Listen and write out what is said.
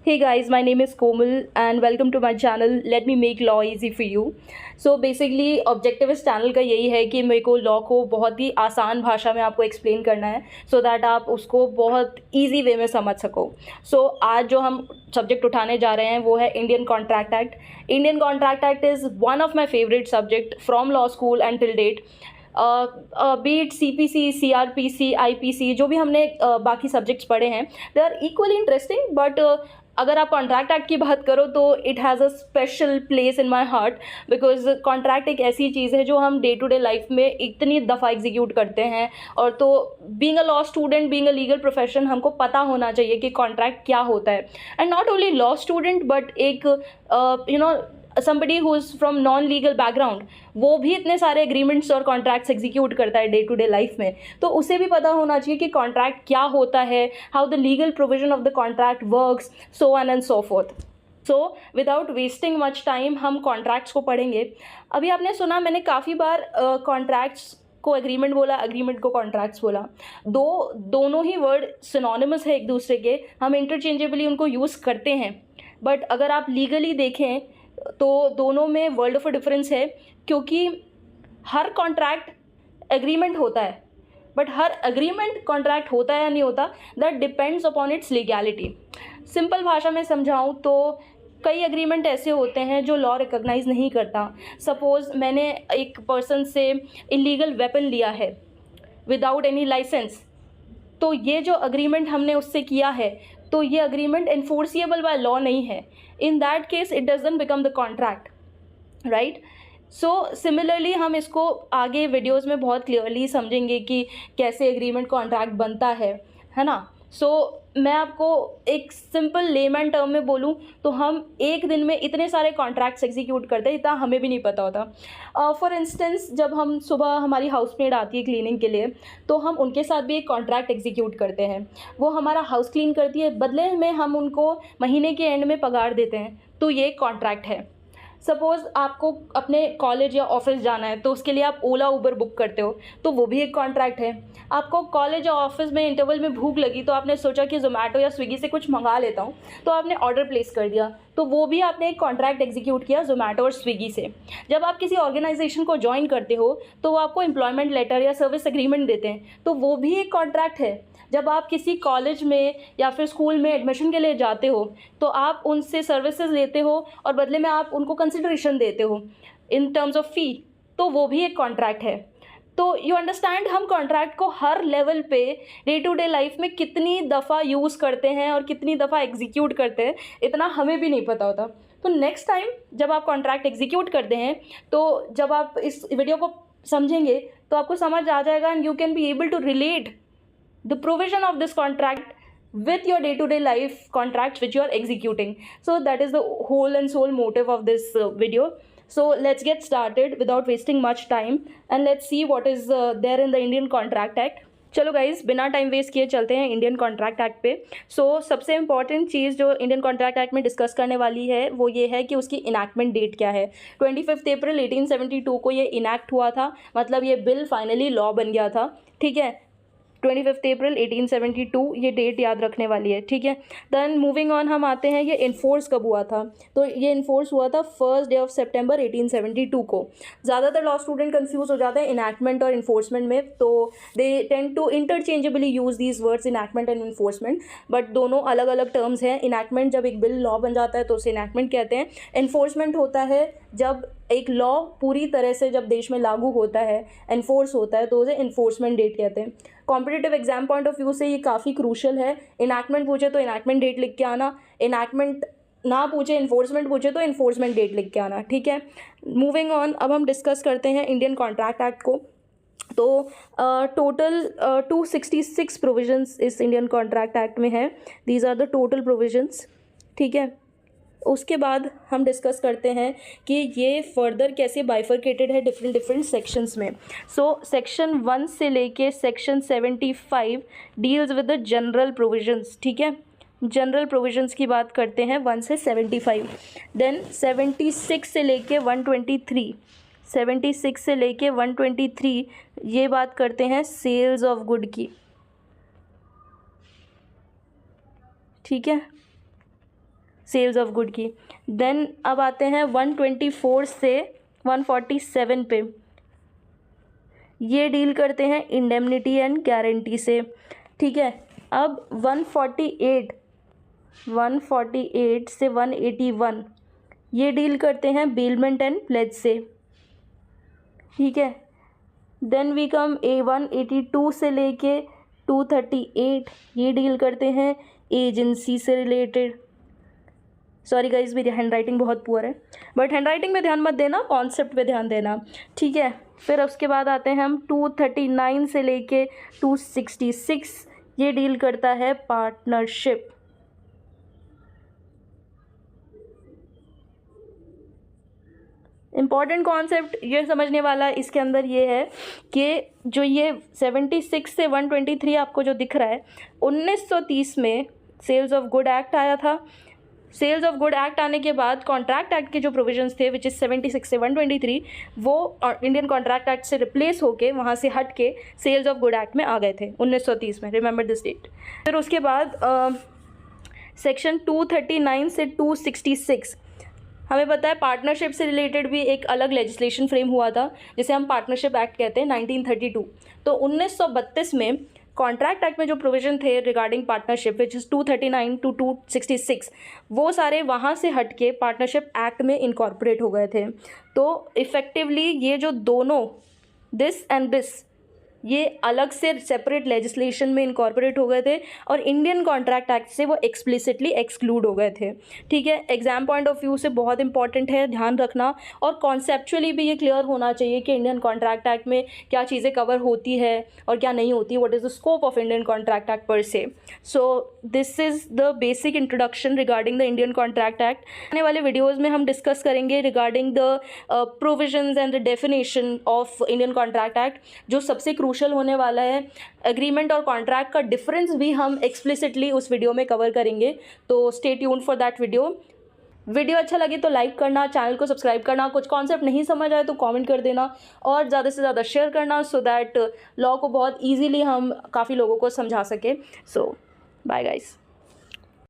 Hey guys, my name is Komal and welcome to my channel. Let me make law easy for you. So basically objective इस channel का यही है कि मेरे को law को बहुत ही आसान भाषा में आपको एक्सप्लेन करना है सो दैट आप उसको बहुत ईजी वे में समझ सको. सो आज जो हम सब्जेक्ट उठाने जा रहे हैं वो है Indian contract act. Indian contract act is one of my favourite subject from law school and till date. Be it CPC, CRPC, IPC जो भी हमने बाकी सब्जेक्ट्स पढ़े हैं they are equally interesting. But अगर आप कॉन्ट्रैक्ट एक्ट की बात करो तो it has a special place in my heart because contract एक ऐसी चीज़ है जो हम डे टू डे लाइफ में इतनी दफ़ा एग्जीक्यूट करते हैं. और तो being a law student, being a legal profession, हमको पता होना चाहिए कि कॉन्ट्रैक्ट क्या होता है. And not only law student but एक somebody who is from non legal background वो भी इतने सारे एग्रीमेंट्स और कॉन्ट्रैक्ट्स एग्जीक्यूट करता है डे टू डे लाइफ में. तो उसे भी पता होना चाहिए कि कॉन्ट्रैक्ट क्या होता है, how the legal provision of the contract works, so on and so fourth. So without wasting much time हम कॉन्ट्रैक्ट्स को पढ़ेंगे. अभी आपने सुना मैंने काफ़ी बार कॉन्ट्रैक्ट्स को एग्रीमेंट बोला, एग्रीमेंट को कॉन्ट्रैक्ट्स बोला. दोनों ही वर्ड सिनोनिमस है एक दूसरे के, हम इंटरचेंजेबली उनको यूज़ करते हैं. बट अगर आप लीगली देखें तो दोनों में वर्ल्ड ऑफ डिफरेंस है क्योंकि हर कॉन्ट्रैक्ट एग्रीमेंट होता है बट हर एग्रीमेंट कॉन्ट्रैक्ट होता है या नहीं होता that depends upon its legality. Simple भाषा में समझाऊं तो कई एग्रीमेंट ऐसे होते हैं जो लॉ रिकॉग्नाइज नहीं करता. सपोज़ मैंने एक पर्सन से इलीगल वेपन लिया है विदाउट एनी लाइसेंस, तो ये जो अग्रीमेंट हमने उससे किया है तो ये अग्रीमेंट इन्फोर्सिएबल बाय लॉ नहीं है. In that case it doesn't become the contract, right. So similarly हम इसको आगे वीडियोस में बहुत क्लियरली समझेंगे कि कैसे एग्रीमेंट कॉन्ट्रैक्ट बनता है ना. सो मैं आपको एक सिंपल लेमैन टर्म में बोलूँ तो हम एक दिन में इतने सारे कॉन्ट्रैक्ट्स एग्जीक्यूट करते हैं इतना हमें भी नहीं पता होता. फॉर इंस्टेंस जब हम सुबह हमारी हाउसमेड आती है क्लीनिंग के लिए तो हम उनके साथ भी एक कॉन्ट्रैक्ट एग्जीक्यूट करते हैं. वो हमारा हाउस क्लीन करती है, बदले में हम उनको महीने के एंड में पगार देते हैं, तो ये कॉन्ट्रैक्ट है. सपोज़ आपको अपने कॉलेज या ऑफिस जाना है तो उसके लिए आप ओला उबर बुक करते हो तो वो भी एक कॉन्ट्रैक्ट है. आपको कॉलेज या ऑफिस में इंटरवल में भूख लगी तो आपने सोचा कि जोमेटो या स्विगी से कुछ मंगा लेता हूँ, तो आपने ऑर्डर प्लेस कर दिया, तो वो भी आपने एक कॉन्ट्रैक्ट एग्जीक्यूट किया जोमेटो और स्विगी से. जब आप किसी ऑर्गेनाइजेशन को ज्वाइन करते हो तो वो आपको एम्प्लॉयमेंट लेटर या सर्विस एग्रीमेंट देते हैं, तो वो भी एक कॉन्ट्रैक्ट है. जब आप किसी कॉलेज में या फिर स्कूल में एडमिशन के लिए जाते हो तो आप उनसे सर्विसेज लेते हो और बदले में आप उनको कंसिडरेशन देते हो इन टर्म्स ऑफ फ़ी, तो वो भी एक कॉन्ट्रैक्ट है. तो यू अंडरस्टैंड हम कॉन्ट्रैक्ट को हर लेवल पे डे टू डे लाइफ में कितनी दफ़ा यूज़ करते हैं और कितनी दफ़ा एग्जीक्यूट करते हैं इतना हमें भी नहीं पता होता. तो नेक्स्ट टाइम जब आप कॉन्ट्रैक्ट एग्जीक्यूट करते हैं तो जब आप इस वीडियो को समझेंगे तो आपको समझ आ जाएगा and you can be able to relate the provision of this contract with your day-to-day life contracts which you are executing. So that is the whole and sole motive of this video. So let's get started without wasting much time and let's see what is there in the Indian Contract Act. चलो guys बिना time waste किए चलते हैं Indian contract act पे. सबसे important चीज़ जो Indian contract act में discuss करने वाली है वो ये है कि उसकी इनैक्टमेंट डेट क्या है. 25 अप्रैल 1872 को ये इनैक्ट हुआ था, मतलब ये बिल फाइनली लॉ बन गया था. ठीक है, 25 अप्रैल 1872 ये डेट याद रखने वाली है. ठीक है, देन मूविंग ऑन हम आते हैं ये इन्फोर्स कब हुआ था. तो ये इन्फोर्स हुआ था 1 सितंबर 1872 को. ज़्यादातर लॉ स्टूडेंट कंफ्यूज हो जाते हैं इनैक्टमेंट और इन्फोर्समेंट में, तो they tend to interchangeably use these words enactment and enforcement, but दोनों अलग अलग टर्म्स हैं. इनैक्टमेंट जब एक बिल लॉ बन जाता है तो उसे इनैक्टमेंट कहते हैं. इन्फोर्समेंट होता है जब एक लॉ पूरी तरह से जब देश में लागू होता है, एनफोर्स होता है, तो उसे इन्फोर्समेंट डेट कहते हैं. Competitive exam point of view से ये काफ़ी क्रूशल है. इनैक्टमेंट पूछे तो इनैक्टमेंट डेट लिख के आना, इनैक्टमेंट ना पूछे इन्फोर्समेंट पूछे तो इन्फोर्समेंट डेट लिख के आना. ठीक है, मूविंग ऑन अब हम डिस्कस करते हैं इंडियन कॉन्ट्रैक्ट एक्ट को. तो टोटल 266 प्रोविजंस इस इंडियन कॉन्ट्रैक्ट एक्ट में है. These are the total provisions. ठीक है, उसके बाद हम डिस्कस करते हैं कि ये फर्दर कैसे बाइफरकेटेड है डिफरेंट सेक्शंस में. सेक्शन 1 से लेके section 75 deals with the general provisions. ठीक है, जनरल प्रोविजंस की बात करते हैं 1 से 75. देन 76 से लेके 123, 76 से लेके 123 ये बात करते हैं सेल्स ऑफ गुड की. ठीक है, सेल्स ऑफ गुड की। देन अब आते हैं 124 से 147 पे, ये डील करते हैं इंडेमनिटी एंड गारंटी से, ठीक है। अब 148 से 181 ये डील करते हैं बेलमेंट एंड प्लेज से, ठीक है। देन वी कम A182 से लेके 238 ये डील करते हैं एजेंसी से रिलेटेड। सॉरी गाइज, मेरी हैंड राइटिंग बहुत पुअर है, बट हैंड राइटिंग में ध्यान मत देना, कॉन्सेप्ट पे ध्यान देना, ठीक है। फिर उसके बाद आते हैं हम 239 से लेके 266 ये डील करता है पार्टनरशिप। इम्पॉर्टेंट कॉन्सेप्ट ये समझने वाला इसके अंदर ये है कि जो ये 76 से 123 आपको जो दिख रहा है, 1930 में सेल्स ऑफ गुड एक्ट आया था। सेल्स ऑफ गुड एक्ट आने के बाद कॉन्ट्रैक्ट एक्ट के जो प्रोविजंस थे विच इज़ 76 से 123 वो इंडियन कॉन्ट्रैक्ट एक्ट से रिप्लेस होके वहाँ से हट के सेल्स ऑफ गुड एक्ट में आ गए थे 1930 में, रिमेंबर दिस डेट। फिर उसके बाद सेक्शन 239 से 266 हमें पता है पार्टनरशिप से रिलेटेड भी एक अलग लेजिस्लेशन फ्रेम हुआ था जिसे हम पार्टनरशिप एक्ट कहते हैं 1932। तो 1932 में कॉन्ट्रैक्ट एक्ट में जो प्रोविजन थे regarding partnership which is 239 to 266 वो सारे वहाँ से हट के पार्टनरशिप एक्ट में इनकॉर्पोरेट हो गए थे। तो इफ़ेक्टिवली ये जो दोनों दिस एंड दिस ये अलग से सेपरेट लेजिस्लेशन में इनकॉर्पोरेट हो गए थे और इंडियन कॉन्ट्रैक्ट एक्ट से वो एक्सप्लिसिटली एक्सक्लूड हो गए थे, ठीक है। एग्जाम पॉइंट ऑफ व्यू से बहुत इंपॉर्टेंट है, ध्यान रखना। और कॉन्सेप्चुअली भी ये क्लियर होना चाहिए कि इंडियन कॉन्ट्रैक्ट एक्ट में क्या चीज़ें कवर होती है और क्या नहीं होती, what is the scope of Indian contract act पर से। So this is the basic introduction regarding the Indian contract act. आने वाले वीडियोज़ में हम डिस्कस करेंगे regarding the provisions and the definition of Indian contract act. जो सबसे crucial होने वाला है, एग्रीमेंट और कॉन्ट्रैक्ट का डिफरेंस भी हम एक्सप्लिसिटली उस वीडियो में कवर करेंगे, तो stay tuned for that video अच्छा लगे तो लाइक करना, चैनल को सब्सक्राइब करना, कुछ कॉन्सेप्ट नहीं समझ आए तो कमेंट कर देना और ज़्यादा से ज़्यादा शेयर करना सो दैट लॉ को बहुत ईजीली हम काफ़ी लोगों को समझा सके। सो बाय गाइस।